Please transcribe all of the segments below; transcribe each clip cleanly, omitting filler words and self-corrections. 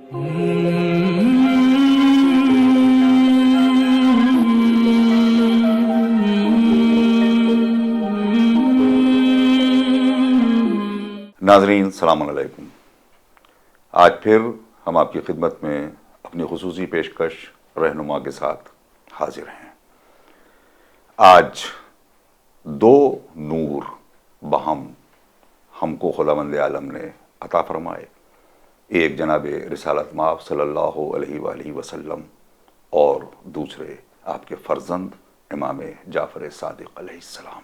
ناظرین السلام علیکم۔ آج پھر ہم آپ کی خدمت میں اپنی خصوصی پیشکش رہنما کے ساتھ حاضر ہیں۔ آج دو نور بہم ہم کو خداوند عالم نے عطا فرمائے، ایک جناب رسالت مآب صلی اللہ علیہ وآلہ وسلم اور دوسرے آپ کے فرزند امام جعفر صادق علیہ السلام۔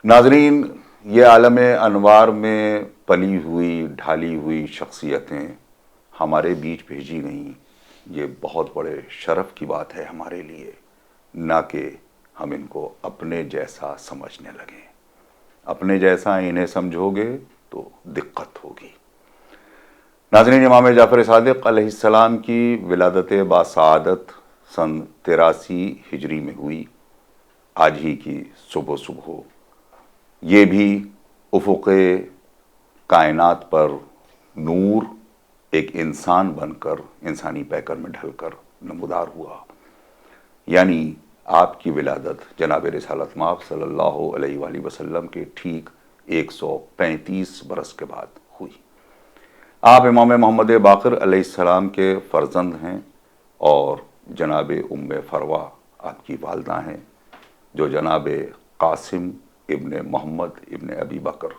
ناظرین، یہ عالم انوار میں پلی ہوئی ڈھالی ہوئی شخصیتیں ہمارے بیچ بھیجی گئیں، یہ بہت بڑے شرف کی بات ہے ہمارے لیے، نہ کہ ہم ان کو اپنے جیسا سمجھنے لگیں۔ اپنے جیسا انہیں سمجھو گے تو دقت ہوگی۔ ناظرین، امام جعفر صادق علیہ السلام کی ولادت باسعادت سن 83 ہجری میں ہوئی، آج ہی کی صبح۔ یہ بھی افق کائنات پر نور ایک انسان بن کر انسانی پیکر میں ڈھل کر نمودار ہوا، یعنی آپ کی ولادت جناب رسالت مآب صلی اللہ علیہ وآلہ وسلم کے ٹھیک 135 برس کے بعد ہوئی۔ آپ امام محمد باقر علیہ السلام کے فرزند ہیں اور جناب ام فروہ آپ کی والدہ ہیں، جو جناب قاسم ابن محمد ابن ابی بکر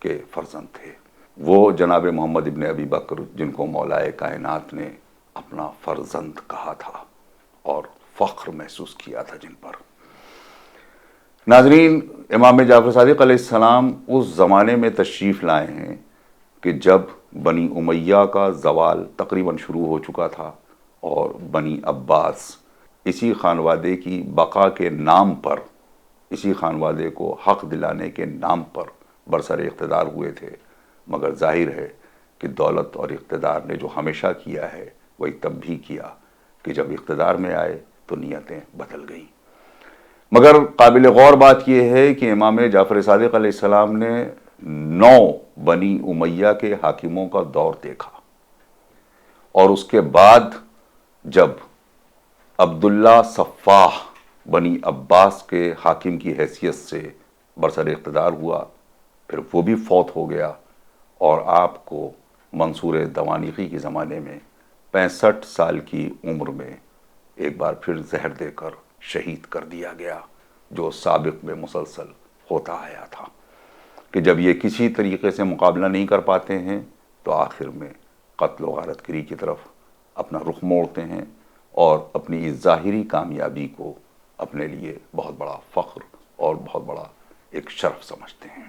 کے فرزند تھے۔ وہ جناب محمد ابن ابی بکر جن کو مولا کائنات نے اپنا فرزند کہا تھا اور فخر محسوس کیا تھا جن پر۔ ناظرین، امام جعفر صادق علیہ السلام اس زمانے میں تشریف لائے ہیں کہ جب بنی امیہ کا زوال تقریباً شروع ہو چکا تھا اور بنی عباس اسی خانوادے کی بقا کے نام پر، اسی خانوادے کو حق دلانے کے نام پر برسر اقتدار ہوئے تھے، مگر ظاہر ہے کہ دولت اور اقتدار نے جو ہمیشہ کیا ہے وہی تب بھی کیا کہ جب اقتدار میں آئے تو نیتیں بدل گئیں۔ مگر قابل غور بات یہ ہے کہ امام جعفر صادق علیہ السلام نے 9 بنی امیہ کے حاکموں کا دور دیکھا، اور اس کے بعد جب عبداللہ صفاح بنی عباس کے حاکم کی حیثیت سے برسر اقتدار ہوا، پھر وہ بھی فوت ہو گیا اور آپ کو منصور دوانیقی کے زمانے میں 65 سال کی عمر میں ایک بار پھر زہر دے کر شہید کر دیا گیا، جو سابق میں مسلسل ہوتا آیا تھا کہ جب یہ کسی طریقے سے مقابلہ نہیں کر پاتے ہیں تو آخر میں قتل و غارت گری کی طرف اپنا رخ موڑتے ہیں اور اپنی اس ظاہری کامیابی کو اپنے لیے بہت بڑا فخر اور بہت بڑا ایک شرف سمجھتے ہیں۔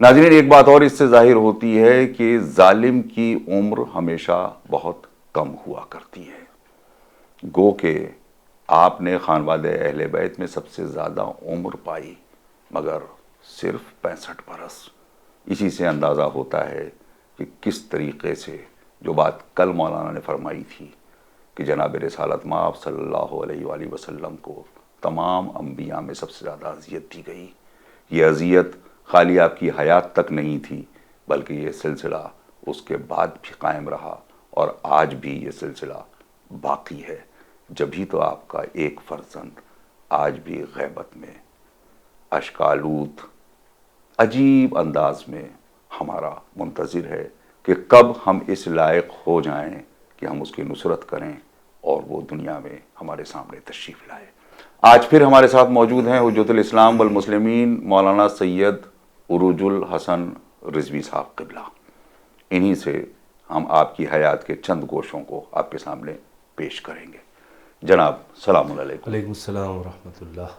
ناظرین، ایک بات اور اس سے ظاہر ہوتی ہے کہ ظالم کی عمر ہمیشہ بہت کم ہوا کرتی ہے۔ گو کہ آپ نے خانوادہ اہل بیت میں سب سے زیادہ عمر پائی، مگر صرف 65 برس۔ اسی سے اندازہ ہوتا ہے کہ کس طریقے سے جو بات کل مولانا نے فرمائی تھی کہ جناب رسالت مآب صلی اللہ علیہ وآلہ وسلم کو تمام انبیاء میں سب سے زیادہ اذیت دی گئی، یہ اذیت خالی آپ کی حیات تک نہیں تھی بلکہ یہ سلسلہ اس کے بعد بھی قائم رہا اور آج بھی یہ سلسلہ باقی ہے۔ جبھی تو آپ کا ایک فرزند آج بھی غیبت میں اشکالوت عجیب انداز میں ہمارا منتظر ہے کہ کب ہم اس لائق ہو جائیں کہ ہم اس کی نصرت کریں اور وہ دنیا میں ہمارے سامنے تشریف لائے۔ آج پھر ہمارے ساتھ موجود ہیں حجت الاسلام والمسلمین مولانا سید عروج الحسن رضوی صاحب قبلہ۔ انہی سے ہم آپ کی حیات کے چند گوشوں کو آپ کے سامنے پیش کریں گے۔ جناب سلام علیکم۔ علیکم السلام ورحمۃ اللہ۔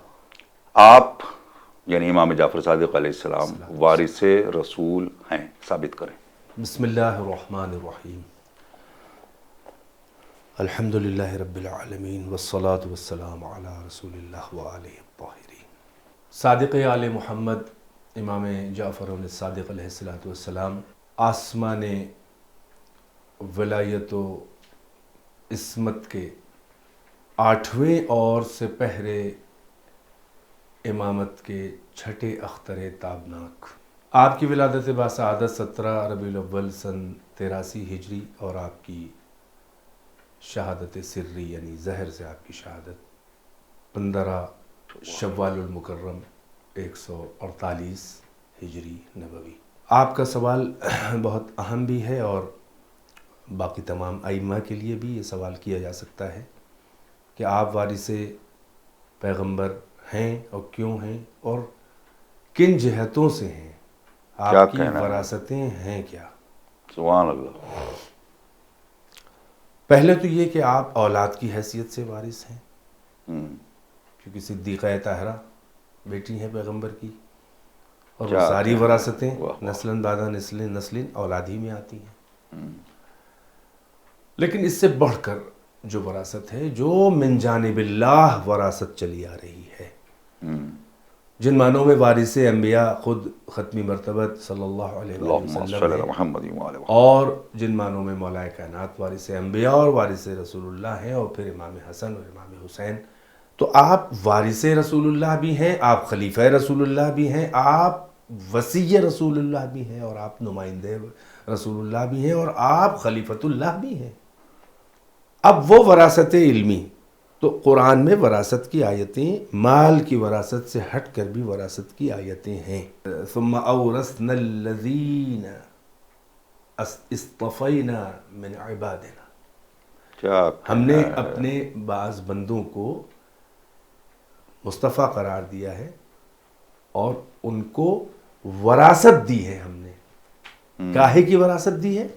آپ یعنی امام جعفر صادق علیہ السلام وارث رسول ہیں، ثابت کریں۔ بسم اللہ الرحمن الرحیم۔ الحمد للہ رب العالمین والصلاة والسلام علی رسول اللہ وآلہ الطاہرین۔ صادق آل محمد امام جعفر صادق علیہ السلام آسمان ولایت و عصمت کے 8ویں اور سپہرے امامت کے چھٹے اختر تابناک آپ کی ولادت باسعادت 17 ربیع الاول سن 83 ہجری اور آپ کی شہادت سری یعنی زہر سے آپ کی شہادت 15 شوال المکرم 148 ہجری نبوی۔ آپ کا سوال بہت اہم بھی ہے اور باقی تمام ائمہ کے لیے بھی یہ سوال کیا جا سکتا ہے کہ آپ وارث پیغمبر ہیں اور کیوں ہیں اور کن جہتوں سے ہیں، آپ کی وراثتیں ہیں کیا؟ سبحان اللہ۔ پہلے تو یہ کہ آپ اولاد کی حیثیت سے وارث ہیں، کیونکہ صدیقہ طاہرہ بیٹی ہیں پیغمبر کی، اور وہ ساری وراثتیں نسلاً بعد نسلیں اولاد ہی میں آتی ہیں۔ لیکن اس سے بڑھ کر جو وراثت ہے، جو من جانب اللہ وراثت چلی آ رہی ہے، جن معنوں میں وارث انبیاء خود ختمی مرتبت صلی اللہ علیہ وسلم ہے، اور جن معنوں میں مولا کائنات وارث انبیاء اور وارث رسول اللہ ہیں، اور پھر امام حسن اور امام حسین، تو آپ وارث رسول اللہ بھی ہیں، آپ خلیفہ رسول اللہ بھی ہیں، آپ وصی رسول اللہ بھی ہیں، اور آپ نمائندے رسول اللہ بھی ہیں، اور آپ خلیفۃ اللہ بھی ہیں۔ اب وہ وراثت علمی، تو قرآن میں وراثت کی آیتیں مال کی وراثت سے ہٹ کر بھی وراثت کی آیتیں ہیں۔ ثم اورثنا الذین اصطفینا من عبادنا، ہم نے اپنے بعض بندوں کو مصطفیٰ قرار دیا ہے اور ان کو وراثت دی ہے۔ ہم نے کاہے کی وراثت دی ہے؟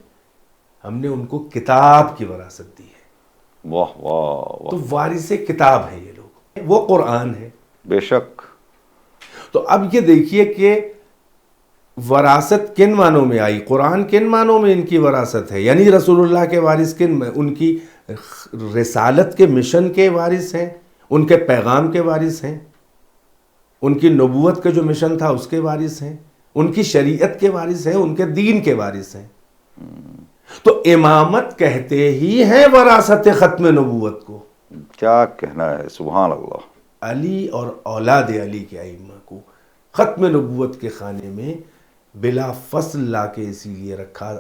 ہم نے ان کو کتاب کی وراثت دی ہے۔ واہ واہ۔ تو وارث کتاب ہیں یہ لوگ، وہ قرآن ہے۔ بے شک۔ تو اب یہ دیکھیے کہ وراثت کن معنوں میں آئی، قرآن کن معنوں میں ان کی وراثت ہے، یعنی رسول اللہ کے وارث کن، ان کی رسالت کے مشن کے وارث ہیں، ان کے پیغام کے وارث ہیں، ان کی نبوت کا جو مشن تھا اس کے وارث ہیں، ان کی شریعت کے وارث ہیں، ان کے دین کے وارث ہیں۔ تو امامت کہتے ہی ہیں وراثت ختم نبوت کو۔ کیا کہنا ہے، سبحان اللہ۔ علی اور اولاد علی کے ائمہ کو ختم نبوت کے خانے میں بلا فصل لا کے اسی لیے رکھا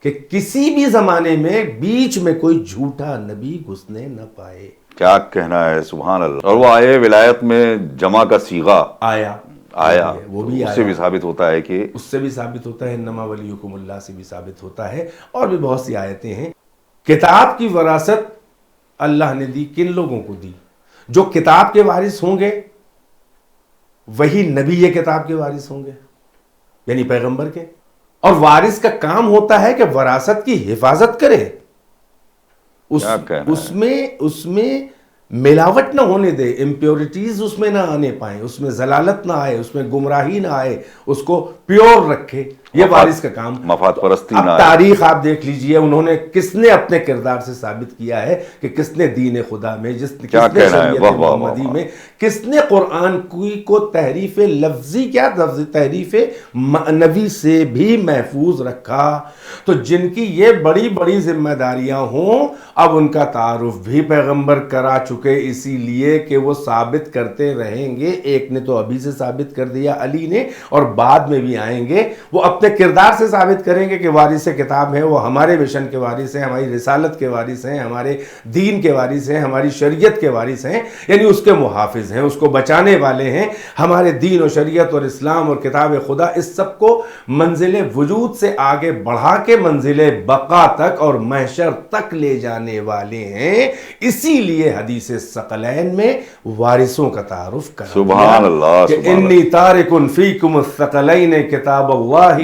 کہ کسی بھی زمانے میں بیچ میں کوئی جھوٹا نبی گھسنے نہ پائے۔ کیا کہنا ہے، سبحان اللہ۔ اور وہ آئے ولایت میں جمع کا صیغہ آیا، وہ بھی اس سے بھی ثابت ہوتا ہے کہ اس سے بھی ثابت ہوتا ہے، انما ولیکم اللہ سے بھی ثابت ہوتا ہے، اور بھی بہت سی آیتیں ہیں۔ کتاب کی وراثت اللہ نے دی، کن لوگوں کو دی؟ جو کتاب کے وارث ہوں گے وہی نبی یہ کتاب کے وارث ہوں گے، یعنی پیغمبر کے۔ اور وارث کا کام ہوتا ہے کہ وراثت کی حفاظت کرے، اس میں ملاوٹ نہ ہونے دے، امپیورٹیز اس میں نہ آنے پائیں، اس میں ضلالت نہ آئے، اس میں گمراہی نہ آئے، اس کو پیور رکھے، یہ وارث کا کام۔ مفاد پرستی نہ آئے۔ تاریخ آپ دیکھ لیجئے، انہوں نے کس نے اپنے کردار سے ثابت کیا ہے کہ کس نے دین خدا میں، کس نے شریعت محمدی میں، کس نے قرآن کو تحریف لفظی، کیا تحریف معنوی سے بھی محفوظ رکھا۔ تو جن کی یہ بڑی بڑی ذمہ داریاں ہوں، اب ان کا تعارف بھی پیغمبر کرا چکے، اسی لیے کہ وہ ثابت کرتے رہیں گے۔ ایک نے تو ابھی سے ثابت کر دیا علی نے، اور بعد میں بھی آئیں گے، وہ اپنے کردار سے ثابت کریں گے کہ وارث کتاب ہے، وہ ہمارے مشن کے وارث ہیں، ہماری رسالت کے وارث ہیں، ہمارے دین کے وارث ہیں، ہماری شریعت کے وارث ہیں، یعنی اس کے محافظ ہیں، اس کو بچانے والے ہیں۔ ہمارے دین و شریعت اور اسلام اور کتاب خدا، اس سب کو منزل وجود سے آگے بڑھا کے منزل بقا تک اور محشر تک لے جانے والے ہیں۔ اسی لیے حدیث ثقلین میں وارثوں کا تعارف کرا دیا، سبحان اللہ، کہ انی تارک فیکم الثقلین کتاب اللہ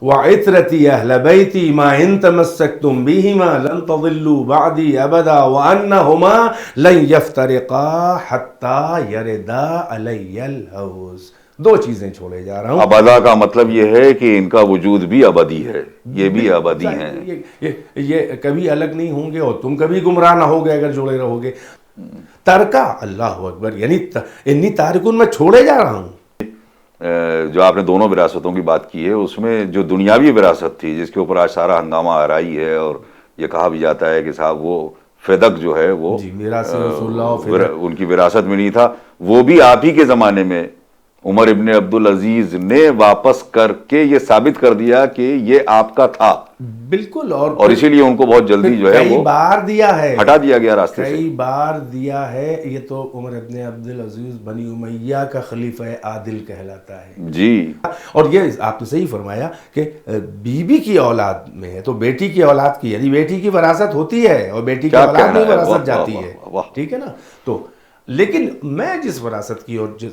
وعطرتی اہل بیتی ما ان تمسکتم بہما لن تضلوا بعدی ابدا وانہما لن یفترقا حتی یردا علی الحوض۔ دو چیزیں چھوڑے جا رہا ہوں۔ ابدا کا مطلب یہ ہے کہ ان کا وجود بھی ابدی ہے، یہ بھی ابدی ہیں، یہ کبھی الگ نہیں ہوں گے، اور تم کبھی گمراہ نہ ہوگے اگر جوڑے رہو گے۔ ترکا، اللہ اکبر، یعنی انی تارکن میں چھوڑے جا رہا ہوں۔ جو آپ نے دونوں وراثتوں کی بات کی ہے، اس میں جو دنیاوی وراثت تھی جس کے اوپر آج سارا ہنگامہ آرائی ہے، اور یہ کہا بھی جاتا ہے کہ صاحب وہ فدق جو ہے وہ میراث رسول اللہ ان کی وراثت میں نہیں تھا، وہ بھی آپ ہی کے زمانے میں عمر ابن عبدالعزیز نے واپس کر کے یہ ثابت کر دیا کہ یہ آپ کا تھا بالکل، اور اسی لیے ان کو بہت جلدی جو ہے کئی بار دیا ہے، ہٹا دیا گیا راستے سے، کئی بار دیا ہے. یہ تو عمر ابن عبدالعزیز بنی امیہ کا خلیفہ عادل کہلاتا ہے جی. اور یہ آپ نے صحیح فرمایا کہ بیوی کی اولاد میں ہے تو بیٹی کی اولاد کی، یعنی بیٹی کی وراثت ہوتی ہے اور بیٹی کی اولاد میں وراثت جاتی ہے، ٹھیک ہے نا. تو لیکن میں جس وراثت کی اور جس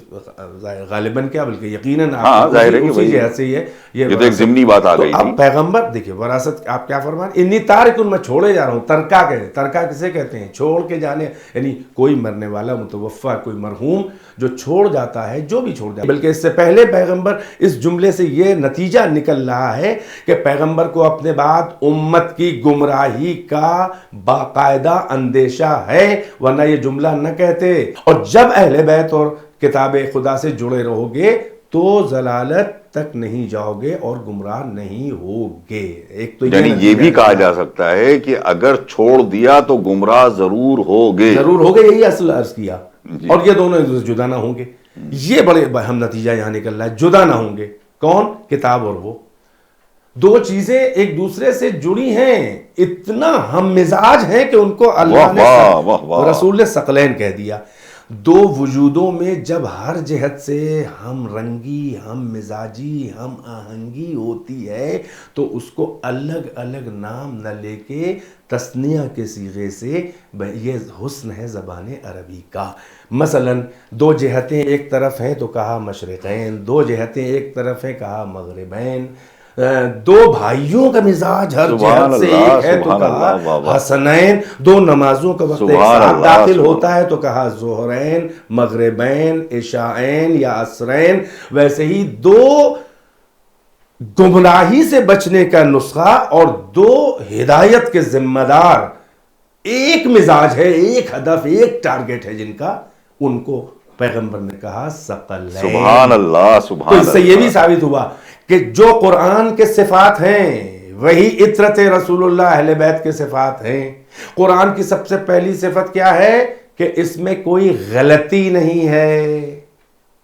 غالباً کیا بلکہ یقیناً اسی جہت سے یہ تو ایک ضمنی بات آ گئی. اب پیغمبر دیکھیے وراثت آپ کیا فرمان، انی تارکن میں چھوڑے جا رہا ہوں. ترکہ کسے کہتے ہیں؟ چھوڑ کے جانے، یعنی کوئی مرنے والا متوفا، کوئی مرحوم جو چھوڑ جاتا ہے، جو بھی چھوڑ جاتا ہے. بلکہ اس سے پہلے پیغمبر اس جملے سے یہ نتیجہ نکل رہا ہے کہ پیغمبر کو اپنے بعد امت کی گمراہی کا باقاعدہ اندیشہ ہے، ورنہ یہ جملہ نہ کہتے. اور جب اہل بیت اور کتاب خدا سے جڑے رہو گے تو ضلالت تک نہیں جاؤ گے اور گمراہ نہیں ہوگے. ایک تو یعنی یہ بھی کہا جا سکتا ہے کہ اگر چھوڑ دیا تو گمراہ ضرور ہوگے، یہی اصل عرض کیا. اور یہ دونوں ایک دوسرے جدا نہ ہوں گے. یہ بڑے اہم نتیجہ یہاں نکل رہا ہے، جدا نہ ہوں گے. کون؟ کتاب اور وہ دو چیزیں ایک دوسرے سے جڑی ہیں، اتنا ہم مزاج ہیں کہ ان کو اللہ نے رسول نے ثقلین کہہ دیا. دو وجودوں میں جب ہر جہت سے ہم رنگی، ہم مزاجی، ہم آہنگی ہوتی ہے تو اس کو الگ الگ نام نہ لے کے تثنیہ کے صیغے سے، یہ حسن ہے زبان عربی کا. مثلا دو جہتیں ایک طرف ہیں تو کہا مشرقین، دو جہتیں ایک طرف ہیں کہا مغربین. دو بھائیوں کا مزاج ہر جہت سے ایک ہے تو کہا حسنین. دو نمازوں کا وقت ایک ساتھ داخل ہوتا ہے تو کہا ظہرین، مغربین، عشاءین یا عصرین. ویسے ہی دو گمراہی سے بچنے کا نسخہ اور دو ہدایت کے ذمہ دار ایک مزاج ہے، ایک ہدف، ایک ٹارگٹ ہے جن کا، ان کو پیغمبر نے کہا ثقلین. سبحان اللہ، سبحان اللہ. تو اس سے یہ بھی ثابت ہوا کہ جو قرآن کے صفات ہیں وہی عطرت رسول اللہ اہل بیت کے صفات ہیں. قرآن کی سب سے پہلی صفت کیا ہے کہ اس میں کوئی غلطی نہیں ہے،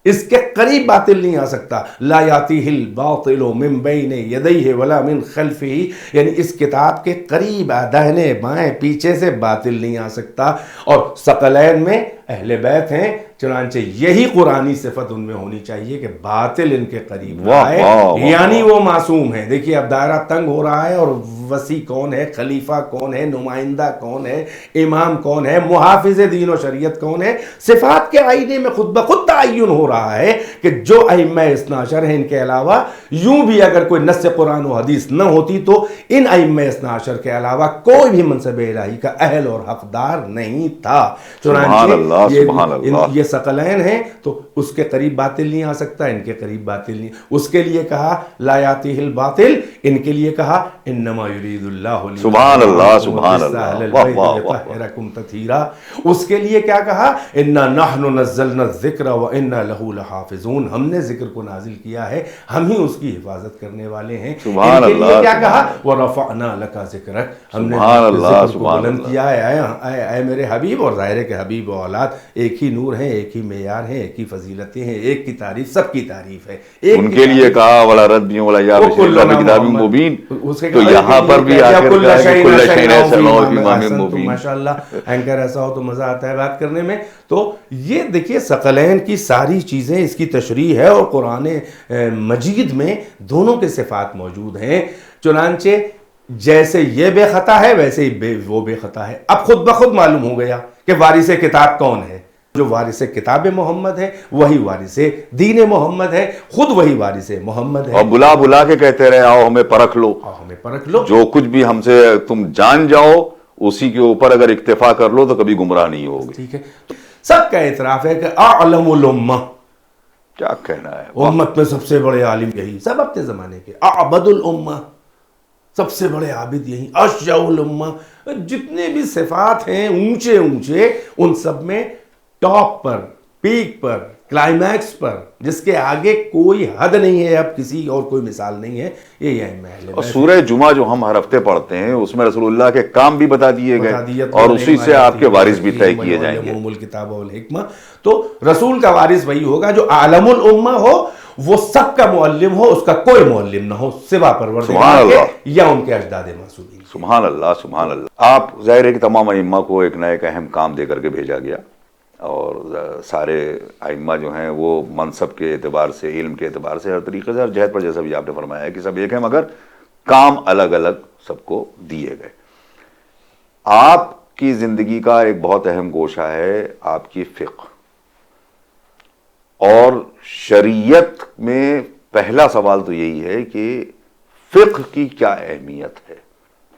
اس کے قریب باطل نہیں آ سکتا. لا یاتیہ الباطل من بین یدیہ ولا من خلفہ، یعنی اس کتاب کے قریب داہنے بائیں پیچھے سے باطل نہیں آ سکتا. اور ثقلین میں اہل بیت ہیں، چنانچہ یہی قرآنی صفت ان میں ہونی چاہیے کہ باطل ان کے قریب آئے، یعنی وہ معصوم ہیں. دیکھیے اب دائرہ تنگ ہو رہا ہے اور وسیع کون ہے، خلیفہ کون ہے، نمائندہ کون ہے، امام کون ہے، محافظ دین و شریعت کون ہے. صفات کے آئینے میں خود بخود تعین ہو رہا ہے کہ جو ائمہ اثنا عشر ہیں، ان کے علاوہ یوں بھی اگر کوئی نص قرآن و حدیث نہ ہوتی تو ان ائمہ اثنا عشر کے علاوہ کوئی بھی منصب الہی کا اہل اور حقدار نہیں تھا. چنانچہ یہ ثقلین ہیں تو اس کے قریب باطل نہیں آ سکتا، ان کے قریب باطل نہیں. اس کے لیے کہا لا یاتیہ الباطل، ان کے لیے کہا انما یرید اللہ. سبحان اللہ، سبحان اللہ، یطہرکم تطہیرا. اس کے لیے کیا کہا؟ انا نحن نزلنا الذکر وانا لہ لحافظون. ہم نے ذکر کو نازل کیا ہے، ہم ہی اس کی حفاظت کرنے والے ہیں. ان کے لیے کیا کہا؟ ورفعنا لک ذکرک. ہم نے ذکر کو بلند کیا ہے اے میرے حبیب. اور ظاہر ہے کہ حبیب و اولاد ایک ہی نور ہیں، ایک ہی معیار ہیں، ایک ہی فضیلتیں ہیں، ایک کی تعریف سب کی تعریف ہے. ان کے لیے کہا ولا ردیوں ولا یا کتاب مبین. تو یہاں پر بھی ماشاءاللہ اینکر ایسا ہو تو مزہ آتا ہے بات کرنے میں. تو یہ دیکھیے ثقلین کی ساری چیزیں اس کی تشریح ہے اور قرآن مجید میں دونوں کے صفات موجود ہیں. چنانچہ جیسے یہ بے خطا ہے ویسے ہی وہ بے خطا ہے. اب خود بخود معلوم ہو گیا کہ وارث کتاب کون ہے. جو وارث کتاب محمد ہے وہی وارث دین محمد ہے، خود وہی وارث محمد ہے. اور بلا بلا کے کہتے رہے آؤ ہمیں پرکھ لو، ہمیں پرکھ لو، جو کچھ بھی ہم سے تم جان جاؤ اسی کے اوپر اگر اکتفا کر لو تو کبھی گمراہ نہیں ہوگے. ٹھیک ہے. سب کا اعتراف ہے کہ اعلم الامہ، کیا کہنا ہے، امت میں سب سے بڑے عالم یہی، سب اپنے زمانے کے. اعبد الامہ، سب سے بڑے عابد یہی. اشجع الامہ، جتنے بھی صفات ہیں اونچے اونچے، ان سب میں ٹاپ پر، پیک پر کلائمیکس پر، جس کے آگے کوئی حد نہیں ہے، اب کسی اور کوئی مثال نہیں ہے، یہ ائمہ اہل اور بیت۔ سورہ جمعہ جو ہم ہر ہفتے پڑھتے ہیں اس میں رسول اللہ کے کام بھی بتا دیے گئے اور اسی سے آپ کے وارث بھی طے کیے جائیں گے۔ الکتاب والحکمہ، تو رسول کا وارث وہی ہوگا جو عالم الامہ ہو، وہ سب کا معلم ہو، اس کا کوئی معلم نہ ہو سوا پروردگار کے یا ان کے اجداد معصومین۔ سبحان اللہ سبحان اللہ۔ آپ ظاہر ہے کہ تمام ائمہ کو ایک نہ ایک اہم کام دے کر کے بھیجا گیا، اور سارے ائمہ جو ہیں وہ منصب کے اعتبار سے، علم کے اعتبار سے، ہر طریقے سے، ہر جہت پر، جیسا بھی آپ نے فرمایا ہے کہ سب ایک ہیں مگر کام الگ الگ سب کو دیے گئے۔ آپ کی زندگی کا ایک بہت اہم گوشہ ہے آپ کی فقہ، اور شریعت میں پہلا سوال تو یہی ہے کہ فقہ کی کیا اہمیت ہے؟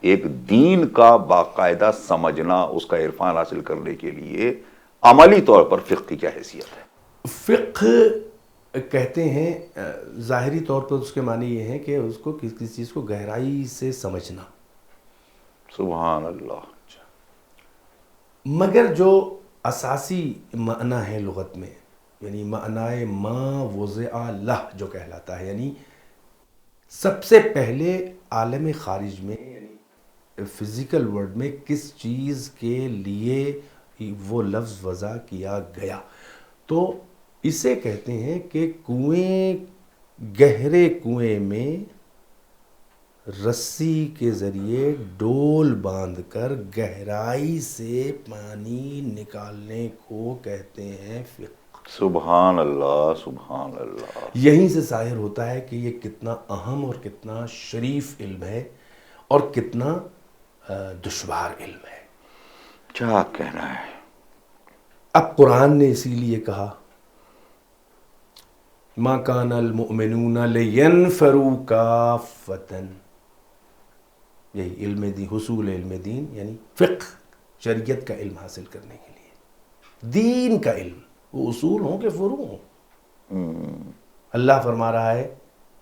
ایک دین کا باقاعدہ سمجھنا، اس کا عرفان حاصل کرنے کے لیے عملی طور پر فقہ کی کیا حیثیت ہے؟ فقہ کہتے ہیں ظاہری طور پر اس کے معنی یہ ہے کہ اس کو کسی چیز کو گہرائی سے سمجھنا۔ سبحان اللہ۔ مگر جو اساسی معنی ہے لغت میں، یعنی معنی ما وضع لہ جو کہلاتا ہے، یعنی سب سے پہلے عالم خارج میں، یعنی فزیکل ورلڈ میں کس چیز کے لیے وہ لفظ وضع کیا گیا، تو اسے کہتے ہیں کہ کنویں، گہرے کنویں میں رسی کے ذریعے ڈول باندھ کر گہرائی سے پانی نکالنے کو کہتے ہیں فقہ۔ سبحان اللہ سبحان اللہ۔ یہیں سے ظاہر ہوتا ہے کہ یہ کتنا اہم اور کتنا شریف علم ہے اور کتنا دشوار علم ہے۔ کیا کہنا ہے؟ اب قرآن نے اسی لیے کہا ما کان المؤمنون لینفروا کافۃ، یہی علم دین، حصول علم دین یعنی فقہ، شریعت کا علم حاصل کرنے کے لیے، دین کا علم، وہ اصول ہوں کہ فروع ہوں۔ اللہ فرما رہا ہے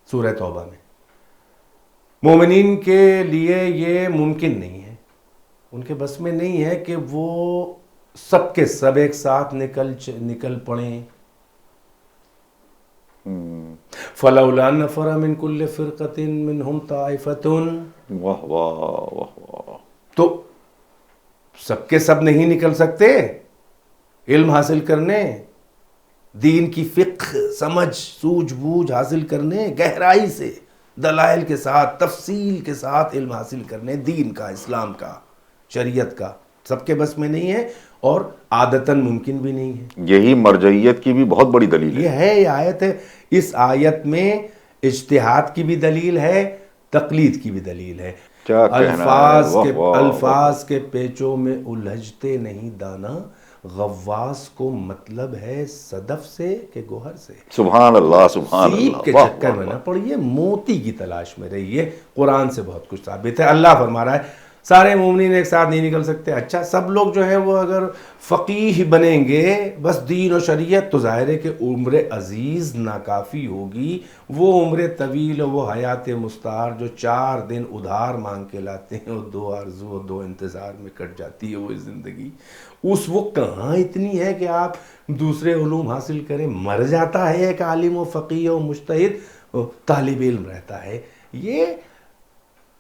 سورہ توبہ میں، مومنین کے لیے یہ ممکن نہیں ہے، ان کے بس میں نہیں ہے کہ وہ سب کے سب ایک ساتھ نکل پڑیں۔ فَلَوْلَا نَفَرَ مِن كُلِّ فِرْقَةٍ مِّنْهُمْ طَائِفَةٌ، واہ واہ واہ واہ۔ تو سب کے سب نہیں نکل سکتے علم حاصل کرنے، دین کی فقہ، سمجھ، سوجھ بوجھ حاصل کرنے، گہرائی سے دلائل کے ساتھ، تفصیل کے ساتھ علم حاصل کرنے، دین کا، اسلام کا، شریعت کا، سب کے بس میں نہیں ہے اور عادتاً ممکن بھی نہیں ہے۔ یہی مرجعیت کی بھی بہت بڑی دلیل یہ ہے، یہ آیت ہے، اس آیت میں اجتہاد کی بھی دلیل ہے، تقلید کی بھی دلیل ہے۔ کیا کہنا ہے؟ الفاظ کے پیچوں میں الجھتے نہیں دانا، غواص کو مطلب ہے صدف سے کہ گوہر سے۔ سبحان اللہ سبحان اللہ۔ سیپ کے چکر میں نہ پڑیے، موتی کی تلاش میں رہیے۔ قرآن سے بہت کچھ ثابت ہے۔ اللہ فرما رہا ہے سارے مومنین ایک ساتھ نہیں نکل سکتے۔ اچھا، سب لوگ جو ہیں وہ اگر فقیہ بنیں گے بس دین و شریعت، تو ظاہر ہے کہ عمر عزیز ناکافی ہوگی۔ وہ عمر طویل و وہ حیات مستعار جو 4 دن ادھار مانگ کے لاتے ہیں، اور 2 آرزو اور 2 انتظار میں کٹ جاتی ہے وہ زندگی، اس وہ کہاں اتنی ہے کہ آپ دوسرے علوم حاصل کریں۔ مر جاتا ہے ایک عالم و فقیہ و مجتہد، طالب علم رہتا ہے۔ یہ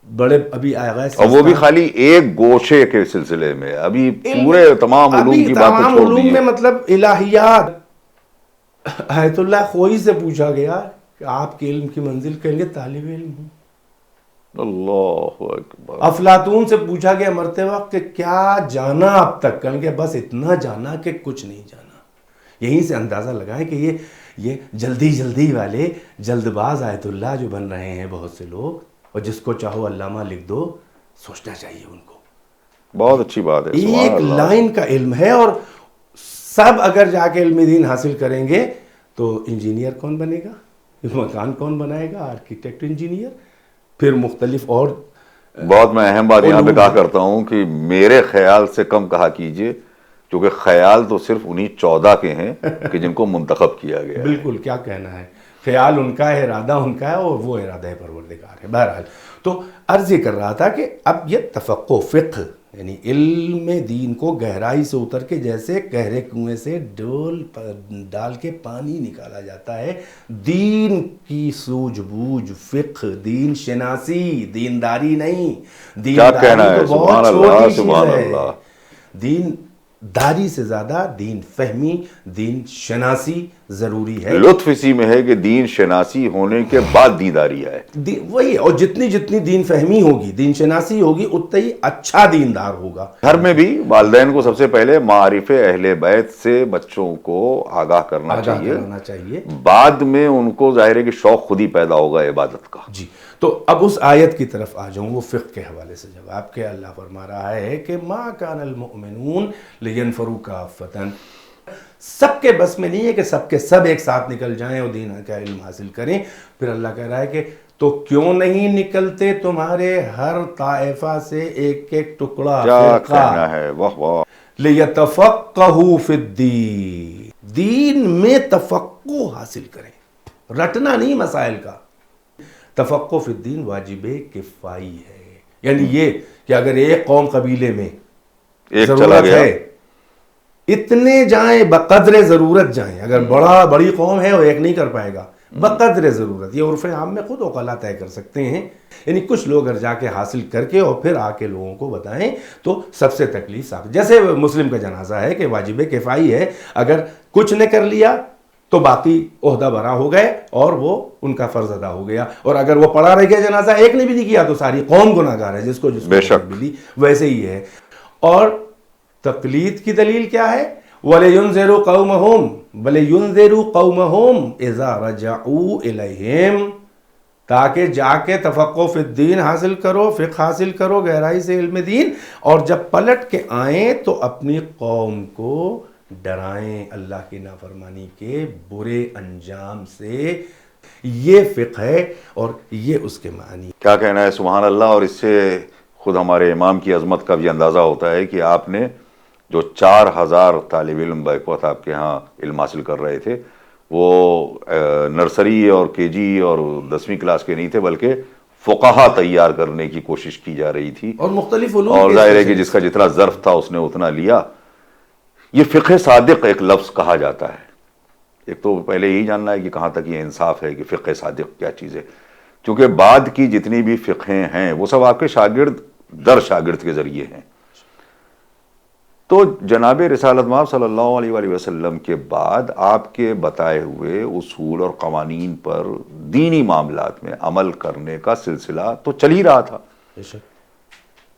بڑے ابھی آغاز، اور وہ بھی خالی ایک گوشے کے سلسلے میں، ابھی پورے تمام علوم کی بات تمام علوم میں، مطلب الہیات۔ آیت اللہ خوئی سے پوچھا گیا کہ آپ کے علم کی منزل، کہیں گے طالب علم ہوں۔ اللہ اکبر۔ افلاطون سے پوچھا گیا مرتے وقت کہ کیا جانا اب تک، کہیں گے بس اتنا جانا کہ کچھ نہیں جانا۔ یہیں سے اندازہ لگائے کہ یہ جلدی والے جلد باز آیت اللہ جو بن رہے ہیں بہت سے لوگ، اور جس کو چاہو علامہ لکھ دو، سوچنا چاہیے ان کو۔ بہت اچھی بات ہے۔ ایک لائن کا علم ہے، اور سب اگر جا کے علم دین حاصل کریں گے تو انجینئر کون بنے گا، مکان کون بنائے گا، آرکیٹیکٹ، انجینئر، پھر مختلف اور بہت میں اہم بات یہاں پہ کہا کرتا ہوں کہ میرے خیال سے کم کہا کیجئے، کیونکہ خیال تو صرف انہی 14 کے ہیں کہ جن کو منتخب کیا گیا ہے۔ بالکل، کیا کہنا ہے، خیال ان کا ہے، ارادہ ان کا ہے، اور وہ ارادہ پروردگار ہے۔ بہرحال تو عرض یہ کر رہا تھا کہ اب یہ تفقہ فقہ یعنی علم دین کو گہرائی سے اتر کے جیسے گہرے کنویں سے ڈول ڈال کے پانی نکالا جاتا ہے، دین کی سوجھ بوجھ، فقہ، دین شناسی، دینداری نہیں، کیا کہنا ہے، تو سبحان بہت اللہ چھوٹی چیز سبحان ہے۔ اللہ۔ دین داری سے زیادہ دین فہمی، دین شناسی ضروری ہے۔ لطف اسی میں ہے کہ دین شناسی ہونے کے بعد دینداری ہے، وہی، اور جتنی دین فہمی ہوگی، دین شناسی ہوگی، اتنا ہی اچھا دیندار ہوگا۔ گھر میں بھی والدین کو سب سے پہلے معارف اہل بیت سے بچوں کو آگاہ کرنا چاہیے، بعد میں ان کو ظاہر ہے کہ شوق خود ہی پیدا ہوگا عبادت کا۔ جی، تو اب اس آیت کی طرف آ جاؤں، وہ فقہ کے حوالے سے جواب کہ اللہ فرما رہا ہے کہ ما کان المؤمنون لینفروا کافۃ، سب کے بس میں نہیں ہے کہ سب کے سب ایک ساتھ نکل جائیں اور دین کا علم حاصل کریں۔ پھر اللہ کہہ رہا ہے کہ تو کیوں نہیں نکلتے تمہارے ہر طائفہ سے ایک ایک ٹکڑا کیا کہنا ہے، واہ واہ۔ لیتفقہوا فی الدین، دین میں تفقہ حاصل کریں، رٹنا نہیں مسائل کا۔ تفقہ فی الدین واجب کفائی ہے، یعنی یہ کہ اگر ایک قوم قبیلے میں ایک چلا ضرورت گیا، ہے، اتنے جائیں، بقدر ضرورت جائیں۔ اگر بڑی قوم ہے وہ ایک نہیں کر پائے گا، بقدر ضرورت، یہ عرف عام میں خود عقلاء طے کر سکتے ہیں۔ یعنی کچھ لوگ اگر جا کے حاصل کر کے اور پھر آ کے لوگوں کو بتائیں تو سب سے تکلیف صاحب، جیسے مسلم کا جنازہ ہے کہ واجب کفائی ہے، اگر کچھ نے کر لیا تو باقی عہدہ برا ہو گئے اور وہ ان کا فرض ادا ہو گیا، اور اگر وہ پڑا رہ گیا جنازہ، ایک نے بھی نہیں کیا تو ساری قوم گناہگار ہے، جس کو بے شک ملی ویسے ہی ہے۔ اور تقلید کی دلیل کیا ہے؟ وَلَيُنذِرُوا قَوْمَهُمْ إِذَا رَجَعُوا إِلَيْهِمْ، تاکہ جا کے تفقہ فی الدین حاصل کرو، فقہ حاصل کرو، گہرائی سے علم دین، اور جب پلٹ کے آئیں تو اپنی قوم کو ڈرائیں اللہ کی نافرمانی کے برے انجام سے۔ یہ فقہ ہے اور یہ اس کے معنی۔ کیا کہنا ہے، سبحان اللہ۔ اور اس سے خود ہمارے امام کی عظمت کا بھی اندازہ ہوتا ہے کہ آپ نے جو 4000 طالب علم بیک وقت آپ کے ہاں علم حاصل کر رہے تھے، وہ نرسری اور کے جی اور 10ویں کلاس کے نہیں تھے، بلکہ فقہا تیار کرنے کی کوشش کی جا رہی تھی، اور مختلف علوم، اور ظاہر ہے کہ جس کا جتنا ظرف تھا اس نے اتنا لیا۔ یہ فقہ صادق ایک لفظ کہا جاتا ہے۔ ایک تو پہلے یہی جاننا ہے کہ کہاں تک یہ انصاف ہے کہ فقہ صادق کیا چیز ہے، کیونکہ بعد کی جتنی بھی فقہیں ہیں وہ سب آپ کے شاگرد در شاگرد کے ذریعے ہیں۔ تو جناب رسالت مآب صلی اللہ علیہ وآلہ وسلم کے بعد آپ کے بتائے ہوئے اصول اور قوانین پر دینی معاملات میں عمل کرنے کا سلسلہ تو چل ہی رہا تھا،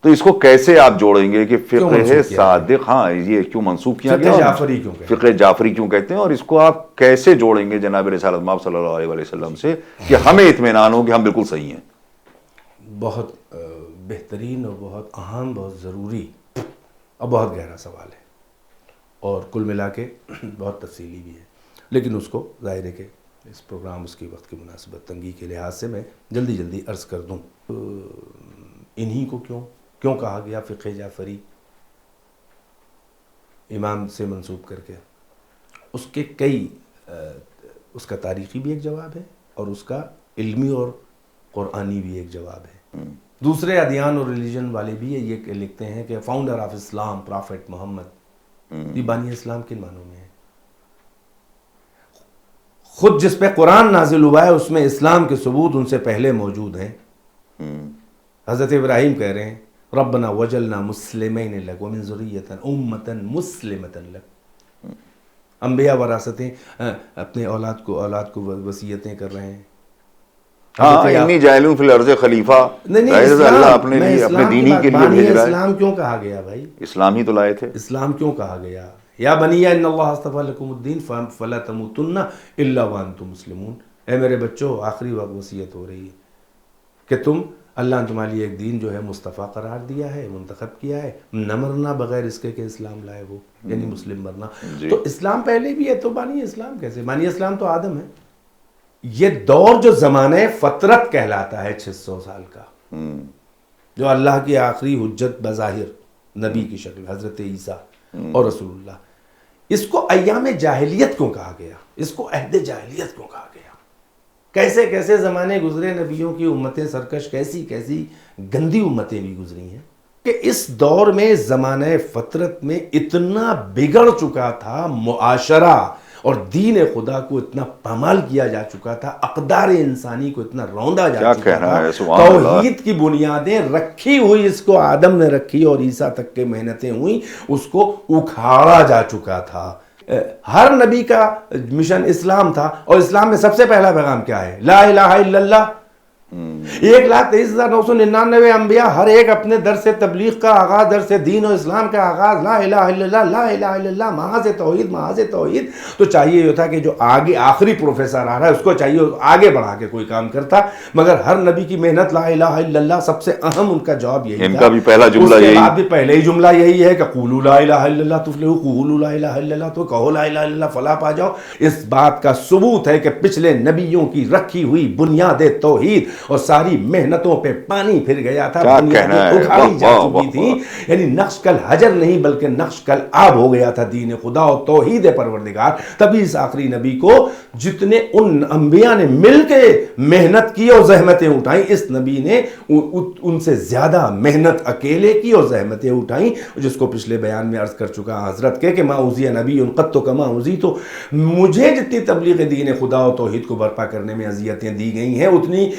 تو اس کو کیسے آپ جوڑیں گے کہ فقہ صادق، ہاں یہ کیوں منسوب کیا گیا، فقہ جعفری کیوں کہتے ہیں، اور اس کو آپ کیسے جوڑیں گے جناب رسالت مآب صلی اللہ علیہ وآلہ وسلم سے کہ ہمیں اطمینان ہو کہ ہم بالکل صحیح ہیں؟ بہت بہترین اور بہت اہم، بہت ضروری اور بہت گہرا سوال ہے، اور کل ملا کے بہت تفصیلی بھی ہے، لیکن اس کو ظاہر ہے کہ اس پروگرام، اس کی وقت کی مناسبت تنگی کے لحاظ سے میں جلدی عرض کر دوں۔ انہی کو کیوں کہا گیا فقہ جعفری امام سے منسوب کر کے؟ اس کے کئی اس کا تاریخی بھی ایک جواب ہے، اور اس کا علمی اور قرآنی بھی ایک جواب ہے۔ دوسرے ادیان اور ریلیجن والے بھی یہ لکھتے ہیں کہ فاؤنڈر آف اسلام پرافٹ محمد، یہ بانی اسلام کن معنوں میں ہے؟ خود جس پہ قرآن نازل ہوا ہے اس میں اسلام کے ثبوت ان سے پہلے موجود ہیں۔ حضرت ابراہیم کہہ رہے ہیں ربنا وجلنا مسلمین لک ومن ذریۃ امۃ مسلمۃ لک۔ انبیاء وراثتیں اپنے اولاد کو وصیتیں کر رہے ہیں۔ ہاں، انی جاعلون فی الارض خلیفہ، اللہ اپنے لیے اپنے دینی کے لیے بھیج رہا ہے۔ اسلام کیوں کہا گیا بھائی؟ اسلام ہی تو لائے تھے۔ اسلام کیوں کہا گیا؟ یا بنی ان اللہ اصطفی لکم الدین فلا تموتن الا وانتم مسلمون۔ اے میرے بچوں، آخری وقت وصیت ہو رہی ہے کہ اللہ نے تمہارے لیے ایک دین جو ہے مصطفیٰ قرار دیا ہے، منتخب کیا ہے، نہ مرنا بغیر اس کے کہ اسلام لائے وہ، یعنی مسلم مرنا۔ تو اسلام پہلے بھی ہے تو بانی اسلام کیسے؟ بانی اسلام تو آدم ہے۔ یہ دور جو زمانہ فطرت کہلاتا ہے 600 سال کا، جو اللہ کی آخری حجت بظاہر نبی کی شکل حضرت عیسیٰ اور رسول اللہ، اس کو ایام جاہلیت کیوں کہا گیا؟ اس کو عہد جاہلیت کیوں کہا گیا؟ کیسے کیسے زمانے گزرے، نبیوں کی امتیں سرکش، کیسی کیسی گندی امتیں بھی گزری ہیں کہ اس دور میں زمانہ فطرت میں اتنا بگڑ چکا تھا معاشرہ، اور دین خدا کو اتنا پامال کیا جا چکا تھا، اقدار انسانی کو اتنا روندا جا چکا تھا، توحید کی بنیادیں رکھی ہوئی اس کو آدم نے رکھی اور عیسیٰ تک کے محنتیں ہوئیں، اس کو اکھاڑا جا چکا تھا۔ ہر نبی کا مشن اسلام تھا، اور اسلام میں سب سے پہلا پیغام کیا ہے؟ لا الہ الا اللہ۔ 1,23,999 انبیاء، ہر ایک اپنے در سے تبلیغ کا آغاز، در سے دین و اسلام کا آغاز لا الہ الا اللہ، لا الہ الا اللہ، محاذ توحید، محاذ توحید۔ تو چاہیے یہ تھا کہ جو آگے آخری پروفیسر آ رہا ہے اس کو چاہیے آگے بڑھا کے کوئی کام کرتا، مگر ہر نبی کی محنت لا الہ الا اللہ، سب سے اہم ان کا جواب یہی تھا۔ ان کا بھی پہلا جملہ یہی، اس کے بعد بھی پہلے ہی جملہ یہی ہے کہ قولوا لا الہ الا اللہ تفلحوا، قولوا لا الہ الا اللہ، تو کہو لا الہ الا اللہ فلاح پا جاؤ۔ اس بات کا ثبوت ہے کہ پچھلے نبیوں کی رکھی ہوئی بنیاد توحید اور ساری محنتوں پہ پانی پھر گیا تھا، بنیادیں اکھاڑی جا چکی تھیں، یعنی نقش کل حجر نہیں بلکہ نقش کل آب ہو گیا تھا دین خدا اور توحید پروردگار۔ تبھی اس آخری نبی کو جتنے ان انبیاء نے مل کے محنت کی اور زحمتیں اٹھائیں، اس نبی نے ان سے زیادہ محنت اکیلے کی اور زحمتیں اٹھائیں، جس کو پچھلے بیان میں عرض کر چکا حضرت کے کہ ما اوذی نبی قط کما اوذی، تو مجھے جتنی تبلیغ دین خدا اور توحید کو برپا کرنے میں اذیتیں دی گئی ہیں اتنی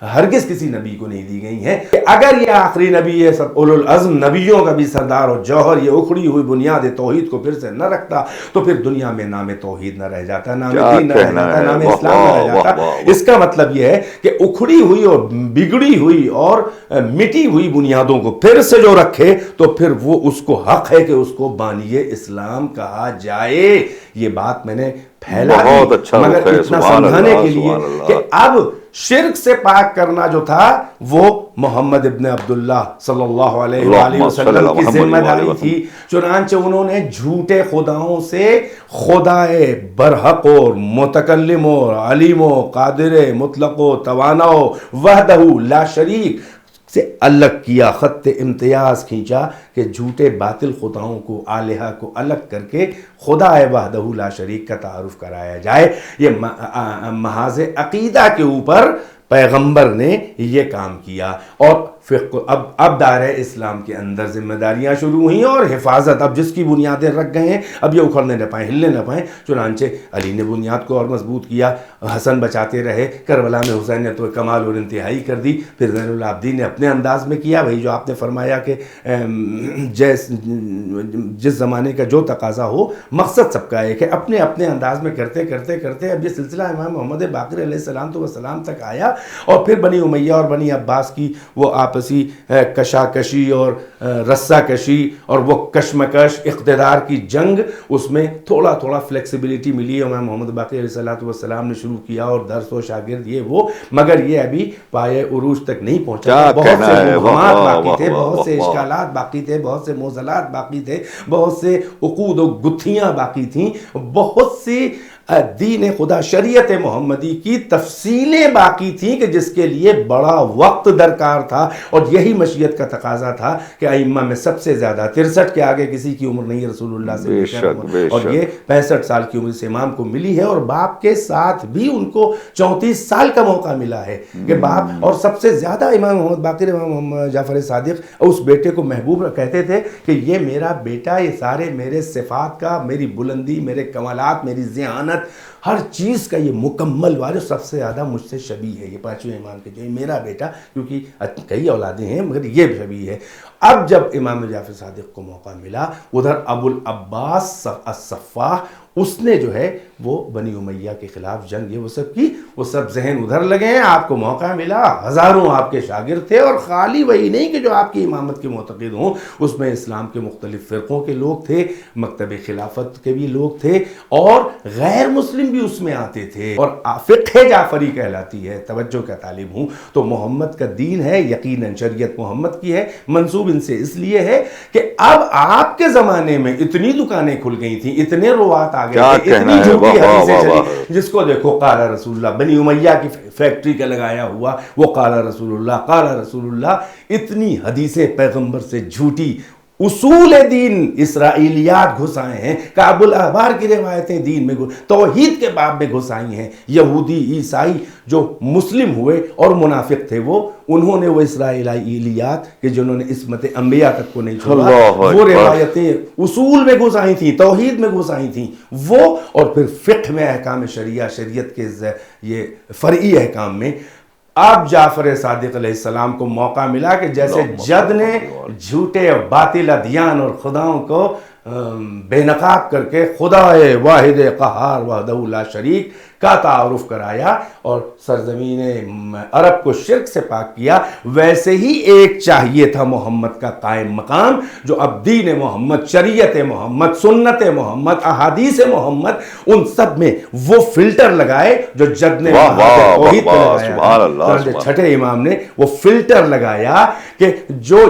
ہرگز کسی نبی کو نہیں دی گئی ہیں۔ اگر یہ آخری نبی ہے، سب اولو العزم نبیوں کا بھی سردار اور جوہر، یہ اکھڑی ہوئی بنیاد توحید کو پھر سے نہ رکھتا تو پھر دنیا میں نام توحید نہ رہ جاتا، نام دین نہ رہ جاتا، نام اسلام نہ رہ جاتا۔ اس کا مطلب یہ ہے کہ اکھڑی ہوئی اور بگڑی ہوئی اور مٹی ہوئی بنیادوں کو پھر سے جو رکھے تو پھر وہ اس کو حق ہے کہ اس کو بانی اسلام کہا جائے۔ یہ بات میں نے پھیلا بہت اچھا مگر اتنا سمجھانے کے لیے کہ اب شرک سے پاک کرنا جو تھا وہ محمد ابن عبداللہ صلی اللہ علیہ وآلہ وسلم کی ذمہ داری تھی، چنانچہ انہوں نے جھوٹے خداؤں سے خدائے برحق اور متکلم اور علیم و قادر مطلق و توانا وحدہ لا شریک سے الگ کیا، خط امتیاز کھینچا کہ جھوٹے باطل خداؤں کو، آلہہ کو الگ کر کے خدا وحدہ لا شریک کا تعارف کرایا جائے۔ یہ محاذ عقیدہ کے اوپر پیغمبر نے یہ کام کیا، اور اب دائرہ اسلام کے اندر ذمہ داریاں شروع ہوئیں اور حفاظت، اب جس کی بنیادیں رکھ گئے ہیں اب یہ اکھڑنے نہ پائیں، ہلنے نہ پائیں۔ چنانچہ علی نے بنیاد کو اور مضبوط کیا، حسن بچاتے رہے، کربلا میں حسین نے تو کمال اور انتہائی کر دی، پھر زین العابدین نے اپنے انداز میں کیا، وہی جو آپ نے فرمایا کہ جس زمانے کا جو تقاضا ہو، مقصد سب کا ایک ہے، اپنے اپنے انداز میں کرتے کرتے کرتے اب یہ سلسلہ امام محمد باقر علیہ السلام تک آیا، اور پھر بنی امیہ اور بنی عباس کی وہ آپسی کشاکشی اور رسہ کشی اور وہ کشمکش، اقتدار کی جنگ، اس میں تھوڑا تھوڑا فلیکسیبلٹی ملی، امام محمد باقر علیہ السلام نے شروع کیا اور درس و شاگرد یہ وہ، مگر یہ ابھی پائے عروج تک نہیں پہنچا، بہت سے مبہمات باقی تھے، بہت سے اشکالات باقی تھے، بہت سے معضلات باقی تھے، بہت سے عقود و گتھیاں باقی تھیں، بہت سی دین خدا شریعت محمدی کی تفصیلیں باقی تھیں کہ جس کے لیے بڑا وقت درکار تھا، اور یہی مشیت کا تقاضا تھا کہ ائمہ میں سب سے زیادہ 63 کے آگے کسی کی عمر نہیں رسول اللہ سے، اور یہ 65 سال کی عمر سے امام کو ملی ہے، اور باپ کے ساتھ بھی ان کو 34 سال کا موقع ملا ہے کہ باپ، اور سب سے زیادہ امام محمد باقر، امام جعفر صادق اس بیٹے کو محبوب کہتے تھے کہ یہ میرا بیٹا، یہ سارے میرے صفات کا، میری بلندی، میرے کمالات، میری ذہانت، ہر چیز کا یہ مکمل وارث، سب سے زیادہ مجھ سے شبیہ ہے، یہ پانچویں امام کے جو میرا بیٹا، کیونکہ کئی اولادیں ہیں مگر یہ شبیہ ہے۔ اب جب امام جعفر صادق کو موقع ملا، ادھر ابو العباس الصفاح، اس نے جو ہے وہ بنی امیہ کے خلاف جنگ، یہ وہ سب کی، وہ سب ذہن ادھر لگے ہیں، آپ کو موقع ملا، ہزاروں آپ کے شاگرد تھے، اور خالی وہی نہیں کہ جو آپ کی امامت کے معتقد ہوں، اس میں اسلام کے مختلف فرقوں کے لوگ تھے، مکتب خلافت کے بھی لوگ تھے، اور غیر مسلم بھی اس میں آتے تھے، اور فقہ جعفری کہلاتی ہے، توجہ کا طالب ہوں تو محمد کا دین ہے، یقیناً شریعت محمد کی ہے، منسوب ان سے اس لیے ہے کہ اب آپ کے زمانے میں اتنی دکانیں کھل گئی تھیں، اتنے روات آ گئے تھے، اتنی جھوٹی حدیثیں چلی، جس کو دیکھو قال رسول اللہ، بنی امیہ کی فیکٹری کا لگایا ہوا وہ قال رسول اللہ، قال رسول اللہ، اتنی حدیثیں پیغمبر سے جھوٹی اصول دین اسرائیلیات گھس آئے ہیں، کعب الاحبار کی روایتیں دین میں توحید کے باب میں گھس آئی ہیں۔ یہودی عیسائی جو مسلم ہوئے اور منافق تھے انہوں نے وہ اسرائیلیات کہ جنہوں نے عصمت انبیاء تک کو نہیں چھوڑا، وہ روایتیں اصول میں گھس آئی تھیں، توحید میں گھس آئی تھیں وہ، اور پھر فقہ میں احکام شریعت کے یہ فرعی احکام میں اب جعفر صادق علیہ السلام کو موقع ملا کہ جیسے جد نے جھوٹے باطل ادیان اور خداؤں کو بے نقاب کر کے خدا واحد قہار وحدہ لا شریک کا تعارف کرایا اور سرزمین عرب کو شرک سے پاک کیا، ویسے ہی ایک چاہیے تھا محمد کا قائم مقام جو اب دین محمد، شریعت محمد، سنت محمد، احادیث محمد، ان سب میں وہ فلٹر لگائے جو جد نے توحید پہ لگایا۔ چھٹے امام نے وہ فلٹر لگایا کہ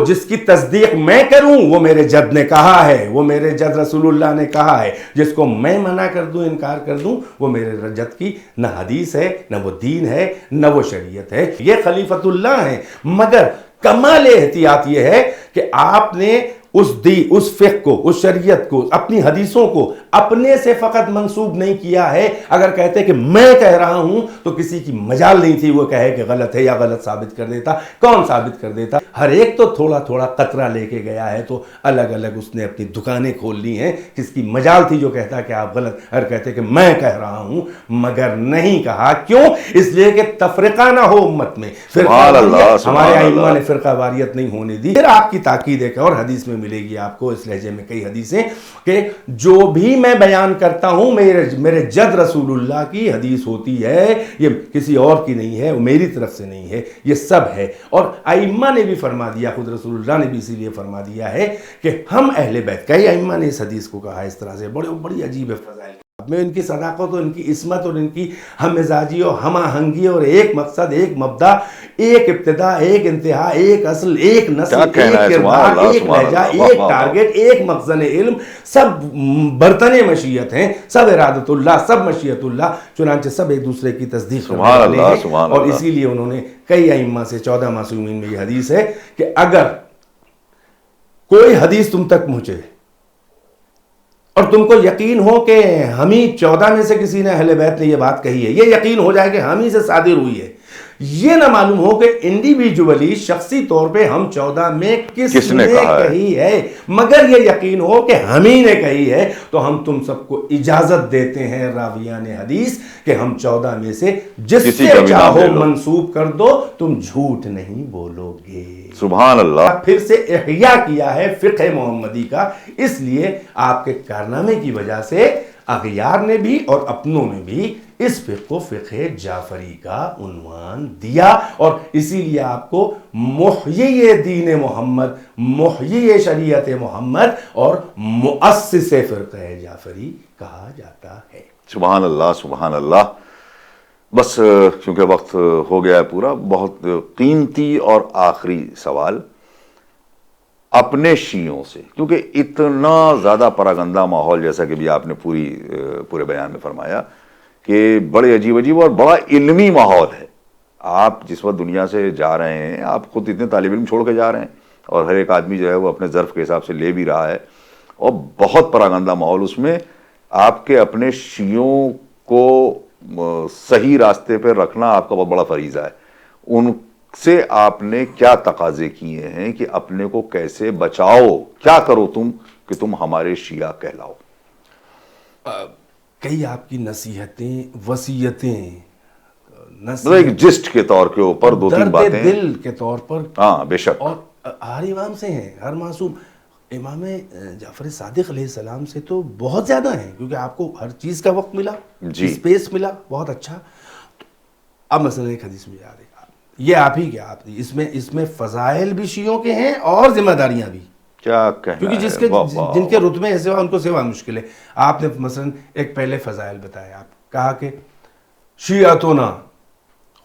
جس کی تصدیق میں کروں وہ میرے جد نے کہا ہے، وہ میرے جد رسول اللہ نے کہا ہے، جس کو میں منع کر دوں، انکار کر دوں، وہ میرے جد کی نہ حدیث ہے، نہ وہ دین ہے، نہ وہ شریعت ہے۔ یہ خلیفۃ اللہ ہیں، مگر کمال احتیاط یہ ہے کہ آپ نے اس فقہ کو، اس شریعت کو، اپنی حدیثوں کو اپنے سے فقط منسوب نہیں کیا ہے۔ اگر کہتے کہ میں کہہ رہا ہوں تو کسی کی مجال نہیں تھی وہ کہے کہ غلط ہے یا غلط ثابت کر دیتا۔ کون ثابت کر دیتا؟ ہر ایک تو تھوڑا تھوڑا قطرہ لے کے گیا ہے، تو الگ الگ اس نے اپنی دکانیں کھول لی ہیں۔ کس کی مجال تھی جو کہتا کہ آپ غلط، ہر کہتے کہ میں کہہ رہا ہوں، مگر نہیں کہا۔ کیوں؟ اس لیے کہ تفرقہ نہ ہو امت میں، ہمارے ائمہ نے فرقہ واریت نہیں ہونے دی۔ پھر آپ کی تاکید ہے کہ اور حدیث میں ملے گی آپ کو اس لہجے میں کئی حدیثیں کہ جو بھی میں بیان کرتا ہوں میرے جد رسول اللہ کی حدیث ہوتی ہے، یہ کسی اور کی نہیں ہے، وہ میری طرف سے نہیں ہے، یہ سب ہے۔ اور ائمہ نے بھی فرما دیا، خود رسول اللہ نے بھی اسی لیے فرما دیا ہے کہ ہم اہل بیت، کئی ائمہ نے اس حدیث کو کہا اس طرح سے، بڑی عجیب ہے فضائل میں ان کی صداقت اور ان کی عصمت اور ان کی ہم مزاجی اور ہم آہنگی اور ایک مقصد، ایک مبدا، ایک ابتدا، ایک انتہا، ایک اصل، ایک نسل، ایک کردار، ایک لہجہ، ایک ٹارگٹ، ایک مخزن علم، سب برتن مشیت ہیں، سب ارادت اللہ، سب مشیت اللہ، چنانچہ سب ایک دوسرے کی تصدیق کرنے والے ہیں۔ اور اسی لیے انہوں نے کئی ائمہ سے 14 معصومین میں یہ حدیث ہے کہ اگر کوئی حدیث تم تک پہنچے اور تم کو یقین ہو کہ ہم ہی 14 میں سے کسی نے اہل بیت نے یہ بات کہی ہے، یہ یقین ہو جائے کہ ہم ہی سے صادر ہوئی ہے، یہ نہ معلوم ہو کہ انڈیویجولی شخصی طور پہ ہم 14 میں کس نے کہی ہے، مگر یہ یقین ہو کہ ہم ہی نے کہی ہے، تو ہم تم سب کو اجازت دیتے ہیں راویان حدیث کہ ہم 14 میں سے جس سے چاہو منسوب کر دو، تم جھوٹ نہیں بولو گے۔ سبحان اللہ۔ پھر سے احیاء کیا ہے فقہ محمدی کا، اس لیے آپ کے کارنامے کی وجہ سے اغیار نے بھی اور اپنوں میں بھی اس فقہ کو فقہ جعفری کا عنوان دیا، اور اسی لیے آپ کو محیی دین محمد، محیی شریعت محمد اور مؤسس فرقہ جعفری کہا جاتا ہے۔ سبحان اللہ، سبحان اللہ۔ بس کیونکہ وقت ہو گیا ہے پورا، بہت قیمتی اور آخری سوال اپنے شیعوں سے، کیونکہ اتنا زیادہ پراگندہ ماحول، جیسا کہ بھی آپ نے پورے بیان میں فرمایا کہ بڑے عجیب اور بڑا علمی ماحول ہے۔ آپ جس وقت دنیا سے جا رہے ہیں، آپ خود اتنے طالب علم چھوڑ کے جا رہے ہیں، اور ہر ایک آدمی جو ہے وہ اپنے ظرف کے حساب سے لے بھی رہا ہے، اور بہت پراگندہ ماحول، اس میں آپ کے اپنے شیعوں کو صحیح راستے پہ رکھنا آپ کا بہت بڑا فریضہ ہے۔ ان سے آپ نے کیا تقاضے کیے ہیں کہ اپنے کو کیسے بچاؤ، کیا کرو تم کہ تم ہمارے شیعہ کہلاؤ؟ کئی آپ کی نصیحتیں، وصیتیں، ایک جسٹ کے طور کے اوپر دو تین باتیں، دل کے طور پر، ہاں بے شک، اور ہر امام سے ہیں، ہر معصوم امام جعفر صادق علیہ السلام سے تو بہت زیادہ ہیں، کیونکہ آپ کو ہر چیز کا وقت ملا، اسپیس ملا، بہت اچھا۔ اب مثلا ایک حدیث میں یاد ہے، یہ آپ ہی کیا، آپ اس میں فضائل بھی شیعوں کے ہیں اور ذمہ داریاں بھی، کیا کہنا ہے، کیونکہ جن کے رتبے ہیں ان کو سوا مشکل ہے۔ آپ نے مثلا ایک پہلے فضائل بتایا، آپ کہا کہ شیعتنا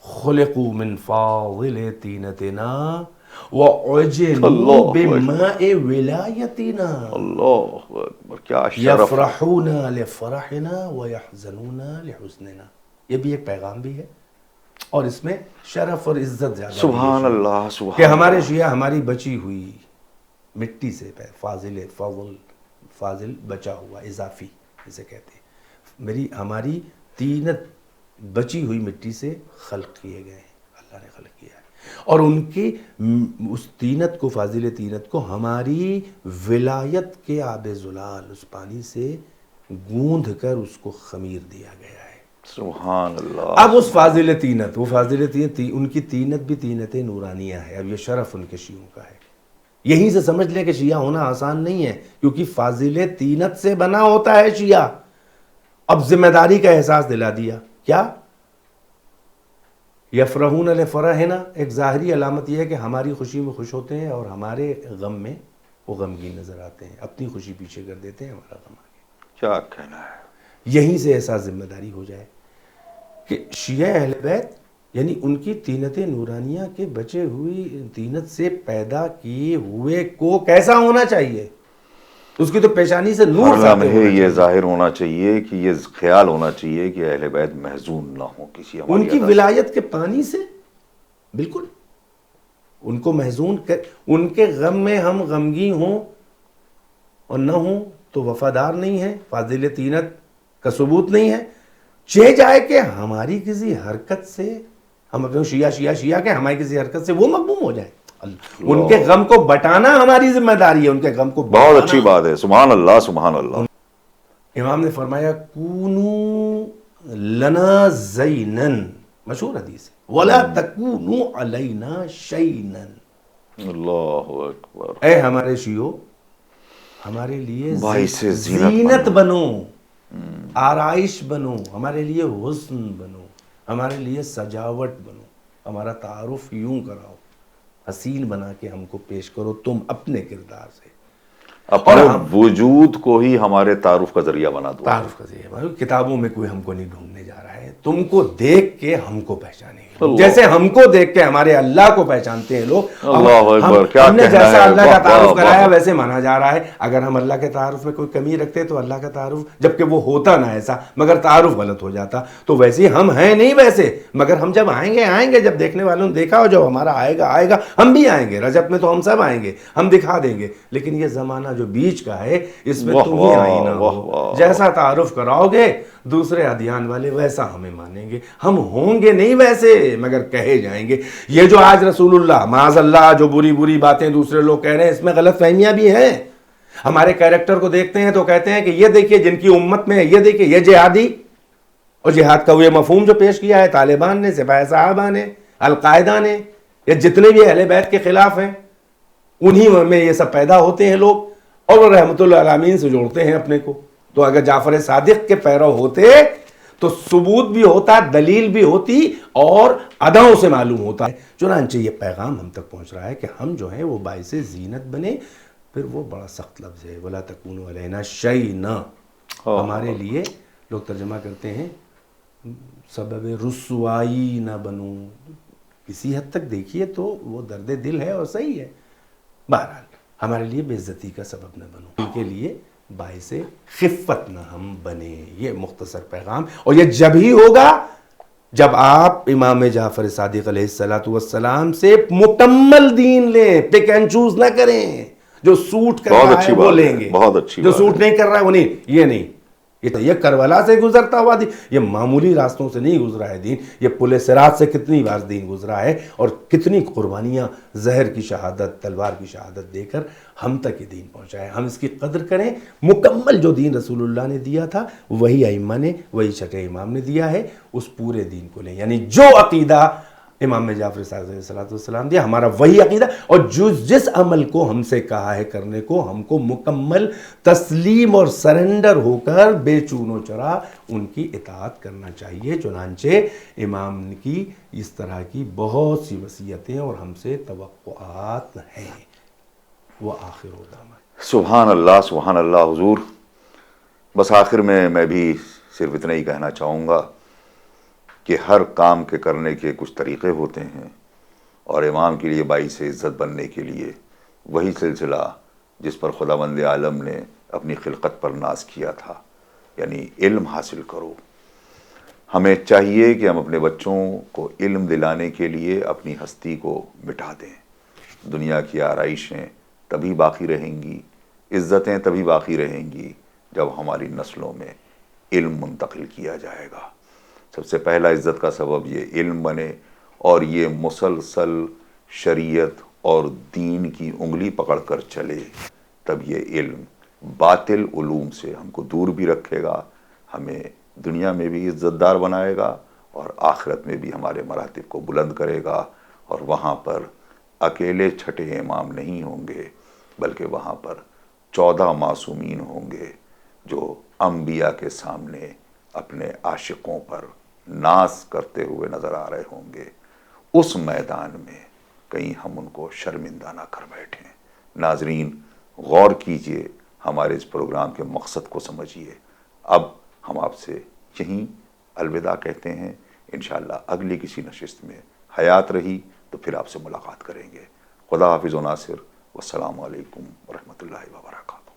خلقوا من فاضل طینتنا وعجنوا بماء ولایتنا، اللہ اکبر، کیا شرف، یفرحون لفرحنا ویحزنون لحزننا۔ یہ بھی ایک پیغام بھی ہے، اور اس میں شرف اور عزت زیادہ، سبحان اللہ، سبحان کہ ہمارے شیعہ ہماری بچی ہوئی مٹی سے فاضل بچا ہوا اضافی جسے کہتے ہیں، ہماری طینت بچی ہوئی مٹی سے خلق کیے گئے ہیں، اللہ نے خلق کیا ہے، اور ان کی اس طینت کو، فاضل طینت کو ہماری ولایت کے آب زلال اس پانی سے گوندھ کر اس کو خمیر دیا گیا ہے۔ سبحان اللہ۔ اب اس فاضل طینت، وہ فاضل طینت، ان کی طینت بھی طینت نورانیہ ہے، اب یہ شرف ان کے شیعوں کا ہے۔ یہیں سے سمجھ لیں کہ شیعہ ہونا آسان نہیں ہے، کیونکہ فاضل طینت سے بنا ہوتا ہے شیعہ۔ اب ذمہ داری کا احساس دلا دیا، کیا؟ یفرحون لفرحنا، ایک ظاہری علامت یہ ہے کہ ہماری خوشی میں خوش ہوتے ہیں اور ہمارے غم میں وہ غمگین نظر آتے ہیں، اپنی خوشی پیچھے کر دیتے ہیں، ہمارا غم آگے۔ کیا کہنا ہے؟ یہیں سے احساس ذمہ داری ہو جائے کہ شیعہ اہل بیت یعنی ان کی طینت نورانیہ کے بچے ہوئی طینت سے پیدا کیے ہوئے کو کیسا ہونا چاہیے؟ اس کی تو پیشانی سے نور ہر ساطع ہونا لمحے یہ چاہیے۔ ظاہر ہونا چاہیے کہ یہ خیال ہونا چاہیے کہ اہل بیت محزون نہ ہو کسی ہماری ان کی ادا سے۔ ولایت کے پانی سے بالکل ان کو محزون کر، ان کے غم میں ہم غمگین ہوں اور نہ ہوں تو وفادار نہیں ہیں، فاضل طینت کا ثبوت نہیں ہے۔ چہ جائے کہ ہماری کسی حرکت سے، ہم اپنے شیعہ کہ ہماری کسی حرکت سے وہ مغموم ہو جائے، ان کے غم کو بٹانا ہماری ذمہ داری ہے، ان کے غم کو بہت بٹانا۔ اچھی بات ہے، سبحان اللہ سبحان اللہ۔ امام نے فرمایا کونو لنا زینن، مشہور حدیث ہے، ولا تکونو علینا شینن، اللہ اکبر۔ اے ہمارے شیعو ہمارے لیے باعث زینت بنو، آرائش بنو، ہمارے لیے حسن بنو، ہمارے لیے سجاوٹ بنو، ہمارا تعارف یوں کراؤ، حسین بنا کے ہم کو پیش کرو تم اپنے کردار سے، اپنے وجود کو ہی ہمارے تعارف کا ذریعہ بنا دو۔ تعارف کا ذریعہ۔ کتابوں میں کوئی ہم کو نہیں ڈھونڈنے جا رہا ہے، تم کو دیکھ کے ہم کو پہچانیں گے، جیسے ہم کو دیکھ کے ہمارے اللہ کو پہچانتے ہیں لوگ۔ اللہ اکبر، کیا ہم نے کہنا جیسا ہے، اللہ کا واہ، تعارف واہ، کرایا واہ۔ ویسے مانا جا رہا ہے۔ اگر ہم اللہ کے تعارف میں کوئی کمی رکھتے تو اللہ کا تعارف، جبکہ وہ ہوتا نہ ایسا مگر تعارف غلط ہو جاتا، تو ویسے ہم ہیں نہیں ویسے، مگر ہم جب آئیں گے جب دیکھنے والوں نے دیکھا، اور جب ہمارا آئے گا ہم بھی آئیں گے، رجب میں تو ہم سب آئیں گے، ہم دکھا دیں گے۔ لیکن یہ زمانہ جو بیچ کا ہے اس میں تم ہی آئینہ ہو، جیسا تعارف کراؤ گے دوسرے ادیان والے ویسا ہمیں مانیں گے، ہم ہوں گے نہیں ویسے مگر کہے جائیں گے۔ یہ جو آج رسول اللہ معاذ اللہ جو بری باتیں دوسرے لوگ کہہ رہے ہیں، اس میں غلط فہمیاں بھی ہیں۔ ہمارے کیریکٹر کو دیکھتے ہیں تو کہتے ہیں کہ یہ دیکھیے جن کی امت میں ہے، یہ دیکھیے یہ جہادی، اور جہاد کا وہ مفہوم جو پیش کیا ہے طالبان نے، سپاہی صحابہ نے، القاعدہ نے، یہ جتنے بھی اہل بیت کے خلاف ہیں، انہی میں یہ سب پیدا ہوتے ہیں لوگ، اور وہ رحمت اللہ العالمین سے جوڑتے ہیں اپنے کو۔ تو اگر جعفر صادق کے پیرو ہوتے تو ثبوت بھی ہوتا، دلیل بھی ہوتی، اور اداؤں سے معلوم ہوتا ہے۔ چنانچہ یہ پیغام ہم تک پہنچ رہا ہے کہ ہم جو ہیں وہ باعث زینت بنے۔ پھر وہ بڑا سخت لفظ ہے، وَلَا تَكُونُوا عَلَيْنَا شَيْئًا، ہمارے لیے لوگ ترجمہ کرتے ہیں سبب رسوائی نہ بنو۔ کسی حد تک دیکھیے تو وہ درد دل ہے اور صحیح ہے، بہرحال ہمارے لیے بے عزتی کا سبب نہ بنو، ان کے لیے باعث خفت نہ ہم بنے۔ یہ مختصر پیغام، اور یہ جب ہی ہوگا جب آپ امام جعفر صادق علیہ السلام سے مکمل دین لیں، پک اینڈ چوز نہ کریں۔ جو سوٹ کر رہا ہے وہ لیں گے، بہت اچھی جو بات سوٹ نہیں کر رہا ہے وہ نہیں، یہ نہیں۔ یہ کربلا سے گزرتا ہوا دین، یہ معمولی راستوں سے نہیں گزرا ہے دین، یہ پل صراط سے کتنی بار دین گزرا ہے، اور کتنی قربانیاں زہر کی شہادت، تلوار کی شہادت دے کر ہم تک یہ دین پہنچا ہے۔ ہم اس کی قدر کریں۔ مکمل جو دین رسول اللہ نے دیا تھا وہی ائمہ نے، وہی چھٹے امام نے دیا ہے، اس پورے دین کو لیں۔ یعنی جو عقیدہ امام جعفر صادق علیہ السلام دیا، ہمارا وہی عقیدہ، اور جس عمل کو ہم سے کہا ہے کرنے کو، ہم کو مکمل تسلیم اور سرنڈر ہو کر بے چون و چرا ان کی اطاعت کرنا چاہیے۔ چنانچہ امام کی اس طرح کی بہت سی وصیتیں اور ہم سے توقعات ہیں۔ وہ آخر الدامہ۔ سبحان اللہ سبحان اللہ۔ حضور، بس آخر میں بھی صرف اتنا ہی کہنا چاہوں گا کہ ہر کام کے کرنے کے کچھ طریقے ہوتے ہیں، اور امام کے لیے باعث عزت بننے کے لیے وہی سلسلہ جس پر خداوند عالم نے اپنی خلقت پر ناز کیا تھا، یعنی علم حاصل کرو۔ ہمیں چاہیے کہ ہم اپنے بچوں کو علم دلانے کے لیے اپنی ہستی کو مٹا دیں، دنیا کی آرائشیں تبھی باقی رہیں گی، عزتیں تبھی باقی رہیں گی جب ہماری نسلوں میں علم منتقل کیا جائے گا۔ سب سے پہلا عزت کا سبب یہ علم بنے، اور یہ مسلسل شریعت اور دین کی انگلی پکڑ کر چلے، تب یہ علم باطل علوم سے ہم کو دور بھی رکھے گا، ہمیں دنیا میں بھی عزت دار بنائے گا اور آخرت میں بھی ہمارے مراتب کو بلند کرے گا، اور وہاں پر اکیلے چھٹے امام نہیں ہوں گے، بلکہ وہاں پر 14 معصومین ہوں گے جو انبیاء کے سامنے اپنے عاشقوں پر ناز کرتے ہوئے نظر آ رہے ہوں گے۔ اس میدان میں کہیں ہم ان کو شرمندہ نہ کر بیٹھیں۔ ناظرین، غور کیجئے، ہمارے اس پروگرام کے مقصد کو سمجھیے۔ اب ہم آپ سے یہیں الوداع کہتے ہیں، انشاءاللہ اگلی کسی نشست میں حیات رہی تو پھر آپ سے ملاقات کریں گے۔ خدا حافظ و ناصر، والسلام علیکم ورحمۃ اللہ وبرکاتہ۔